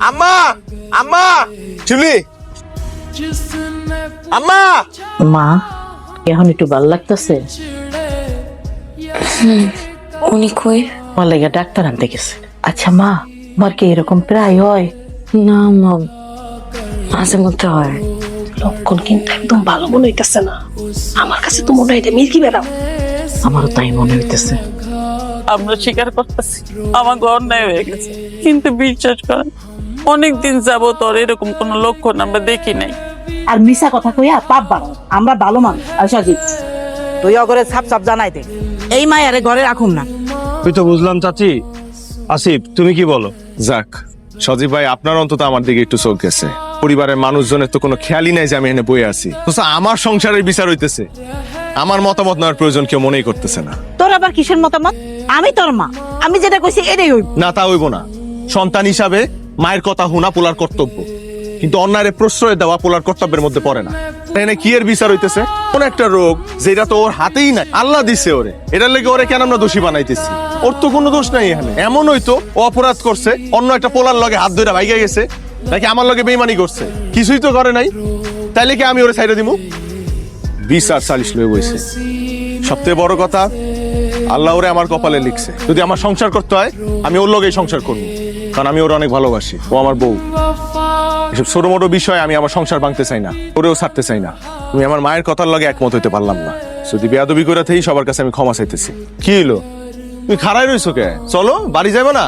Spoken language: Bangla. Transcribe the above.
আম্মা আম্মা শিউলি আম্মা। মা এখন একটু ভালো লাগতেছে? উনি কই? আমার লেগে ডাক্তার আনতে গেছে। আচ্ছা মা, আমার কি এরকম প্রায় হয়? না মা, মাঝে মধ্যে হয়। লক্ষণ কিন্তু একদম ভালো মনে হইতেছে না। আমার কাছে তো মনে হয় এটা মিল্কি বেড়াও। আমারও তাই মনে হইতেছে। আমরা স্বীকার করতেছি আমার অন্যায় হয়ে গেছে, কিন্তু বিশ্বাস করেন অনেকদিন যাবত ওর এরকম কোন লক্ষণ আমরা দেখি নাই। আর মিশা কথা কইয়া পাপ বাড়াও। আমরা ভালো মানুষ। আর সজীব, তুই অগরে ছাপ ছাপ জানাই দে, এই মায়ারে ঘরে রাখুন না। তুই তো বুঝলাম চাচি। আসিফ তুমি কি বলো? যাক সজীব ভাই, আপনার অন্তত আমার দিকে একটু চোখ গেছে। পরিবারের মানুষজনের তো কোনো খেয়ালই নাই যে আমি এখানে বয়ে আছি। তো আমার সংসারের বিচার হইতেছে, আমার মতামত নেওয়ার প্রয়োজন কেউ মনেই করতেছে না। তোর আবার কিসের মতামত? আমি তোর মা, আমি যেটা কইছি এটাই হইব। না তা হইব না। সন্তান হিসাবে মায়ের কথা শোনা পোলার কর্তব্য, কিন্তু অন্যায়ের প্রশ্রয় দেওয়া পোলার কর্তব্যের মধ্যে পড়ে না। এখানে কি এর বিচার হইতেছে? কোন একটা রোগ যেটা তো ওর হাতেই নাই, আল্লাহ দিছে ওরে, এটার লেগে ওরে কেন আমরা দোষী বানাইতেছি? ওর তো কোনো দোষ নাই এখানে। এমন হইতো ও অপরাধ করছে, অন্য একটা পোলার লগে হাত ধরে ভাইগা গেছে, নাকি আমার লগে বেইমানি করছে, কিছুই তো করে নাই, তাইলে কি আমি ওরে ছাইড়া দিমু? বিচার সালিশ লয়ে বইছে। সবথেকে বড় কথা, আল্লাহ ওরে আমার কপালে লিখছে, যদি আমার সংসার করতে হয় আমি ওর লগেই সংসার করবো, কারণ আমি ওর অনেক ভালোবাসি, ও আমার বউ। এসব ছোট মোটো বিষয় আমি আমার সংসার ভাঙতে চাই না, ওরেও ছাড়তে চাই না। তুমি আমার মায়ের কথার লগে একমত হইতে পারলাম না, যদি বেয়াদবি করে থেকেই সবার কাছে আমি ক্ষমা চাইতেছি। কি হইলো, তুমি খাড়াই রইছো কে? চলো বাড়ি যাবো না?